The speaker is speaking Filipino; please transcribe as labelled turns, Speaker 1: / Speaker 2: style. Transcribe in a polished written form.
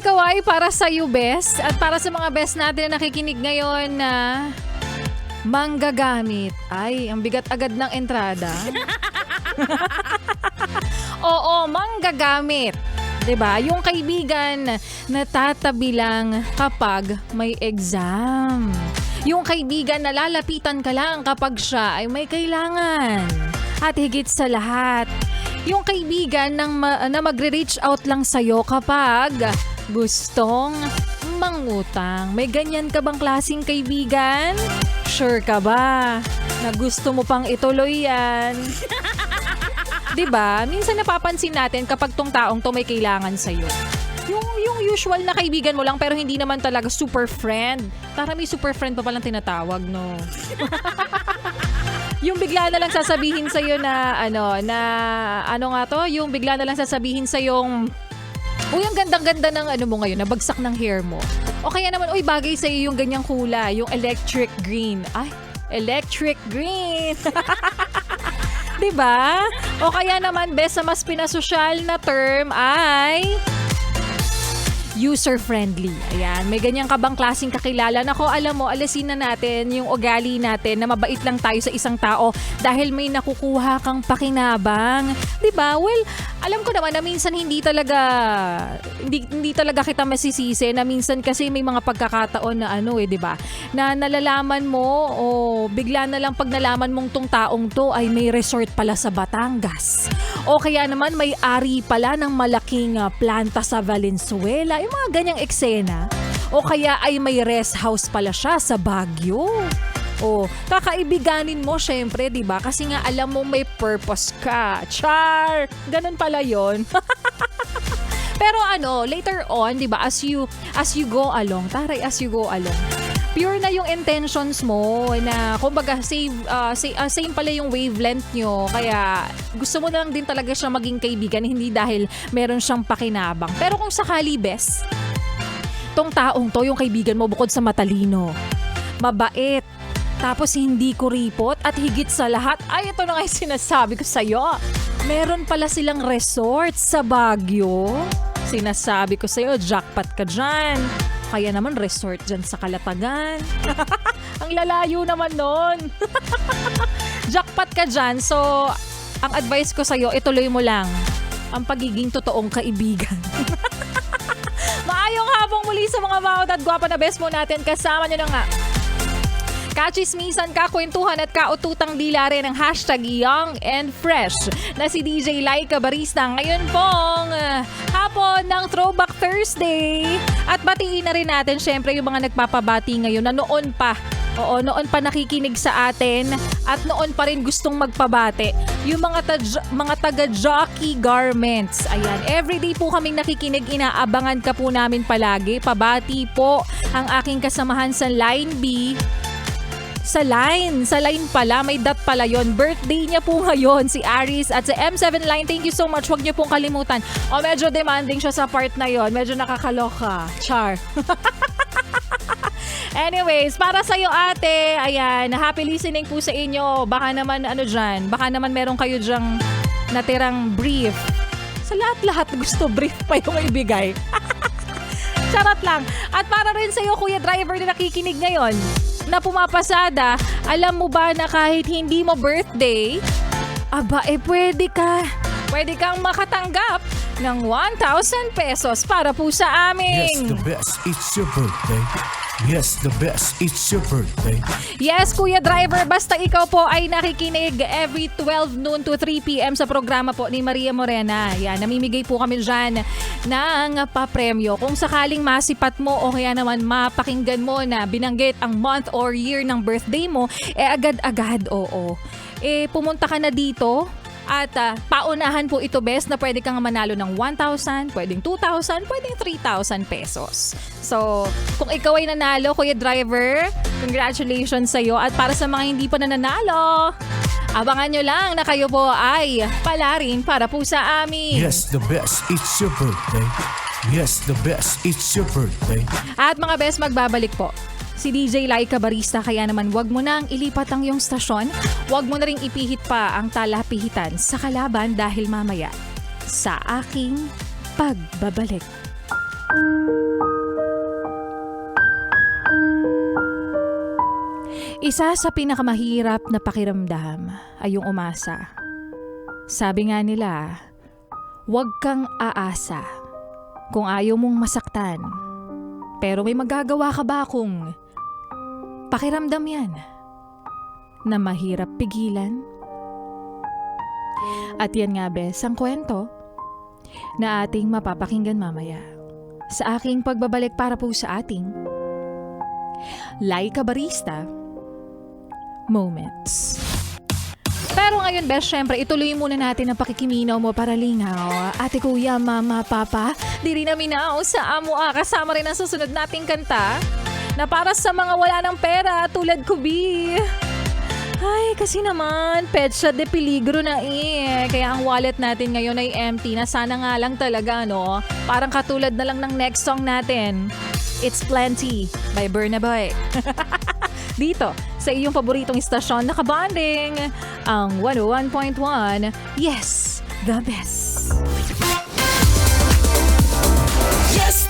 Speaker 1: ikaw ay para sa you, best. At para sa mga best natin na nakikinig ngayon na manggagamit. Ay, ang bigat agad ng entrada. Oo, manggagamit. 'Di ba? Yung kaibigan na tatabi lang kapag may exam. Yung kaibigan na lalapitan ka lang kapag siya ay may kailangan. At higit sa lahat, yung kaibigan na magre-reach out lang sa'yo kapag gustong mangutang. May ganyan ka bang klaseng kaibigan? Sure ka ba na gusto mo pang ituloy yan? Diba? Minsan napapansin natin kapag tong taong to may kailangan sa'yo. Yung usual na kaibigan mo lang pero hindi naman talaga super friend. Tara, may super friend pa palang tinatawag, no? Yung bigla na lang sasabihin sa'yo na yung bigla na lang sasabihin sa'yong, uy, ang gandang-ganda ng mo ngayon, nabagsak ng hair mo. O kaya naman, uy, bagay sa'yo yung ganyang kulay, yung electric green. Ay, electric green! Diba? O kaya naman, best sa mas pinasosyal na term ay user-friendly. Ayan, may ganyan ka bang klaseng kakilala? Nako, alam mo, alasin na natin yung ugali natin na mabait lang tayo sa isang tao dahil may nakukuha kang pakinabang. Diba? Well, alam ko naman na minsan hindi talaga kita masisisi na minsan kasi may mga pagkakataon na diba? Na nalalaman mo o bigla na lang pag nalaman mong tong taong to ay may resort pala sa Batangas. O kaya naman may ari pala ng malaking planta sa Valenzuela. Yung mga ganyang eksena. O kaya ay may rest house pala siya sa Baguio. O, kakaibiganin mo syempre, diba? Kasi nga alam mo may purpose ka. Char! Ganun pala yon. Pero later on, diba, as you go along, as you go along, pure na yung intentions mo na kumbaga same pala yung wavelength nyo, kaya gusto mo na lang din talaga siya maging kaibigan, hindi dahil meron siyang pakinabang. Pero kung sakali, bes, tong taong to, yung kaibigan mo bukod sa matalino, mabait, tapos hindi kuripot, at higit sa lahat, ay ito na nga yung sinasabi ko sa'yo, meron pala silang resort sa Baguio. Sinasabi ko sa'yo, jackpot ka dyan. Kaya naman resort dyan sa Kalatagan. Ang lalayo naman nun. Jackpot ka dyan. So, ang advice ko sa'yo, ituloy mo lang ang pagiging totoong kaibigan. Maayong hapong muli sa mga bawat at gwapa na best mo natin. Kasama nyo na nga. Kachismisan, kakwentuhan at kaututang dila rin ng hashtag Young and Fresh na si DJ Laika Barista. Ngayon pong hapon ng Throwback Thursday. At batiin na rin natin syempre yung mga nagpapabati ngayon na noon pa nakikinig sa atin at noon pa rin gustong magpabate. Yung mga taga-jockey garments. Ayan, everyday po kaming nakikinig, inaabangan ka po namin palagi. Pabati po ang aking kasamahan sa Line B. Sa line pala, may dot pala yon. Birthday niya po ngayon, si Aris at sa M7 Line. Thank you so much. Huwag niyo pong kalimutan. Medyo demanding siya sa part na yon. Medyo nakakaloka. Char. Anyways, para sa'yo ate, ayan, happy listening po sa inyo. Baka naman baka naman meron kayo dyang natirang brief. Sa lahat-lahat gusto brief pa yung ibigay. Charot lang. At para rin sa'yo, Kuya Driver na nakikinig ngayon, na pumapasada, alam mo ba na kahit hindi mo birthday, pwede kang makatanggap ng 1,000 pesos para po sa aming
Speaker 2: Yes, the best, it's your birthday. Yes, the best, it's your birthday.
Speaker 1: Yes, Kuya Driver, basta ikaw po ay nakikinig every 12 noon to 3 p.m. sa programa po ni Maria Morena. Yan, namimigay po kami dyan ng papremyo. Kung sakaling masipat mo o kaya naman mapakinggan mo na binanggit ang month or year ng birthday mo, agad-agad, pumunta ka na dito. At paunahan po ito, best, na pwede kang manalo ng 1,000, pwedeng 2,000, pwedeng 3,000 pesos. So, kung ikaw ay nanalo, Kuya Driver, congratulations sa'yo. At para sa mga hindi pa nananalo, abangan nyo lang na kayo po ay palarin para po sa amin.
Speaker 2: Yes, the best, it's your birthday. Yes, the best, it's your birthday.
Speaker 1: At mga best, magbabalik po si DJ Laika Barista, kaya naman wag mo nang ilipat ang iyong stasyon. Wag mo na ring ipihit pa ang talapihitan sa kalaban dahil mamaya sa aking pagbabalik. Isa sa pinakamahirap na pakiramdam ay yung umasa. Sabi nga nila, huwag kang aasa kung ayaw mong masaktan. Pero may magagawa ka ba kung pakiramdam yan na mahirap pigilan? At yan nga bes, ang kwento na ating mapapakinggan mamaya sa aking pagbabalik para po sa ating Laika Barista Moments. Pero ngayon, bes, syempre, ituloy muna natin ang pakikiminaw mo para lingaw. Ate, kuya, mama, papa, di rin naminaw sa amo kasama rin ang susunod nating kanta na para sa mga wala ng pera tulad ko, Bi. Ay, kasi naman, petsa de peligro na Kaya ang wallet natin ngayon ay empty na sana nga lang talaga, no? Parang katulad na lang ng next song natin. It's Plenty by Burna Boy. Dito, sa iyong paboritong istasyon na kabanding, ang 101.1, yes, the best.
Speaker 2: Yes,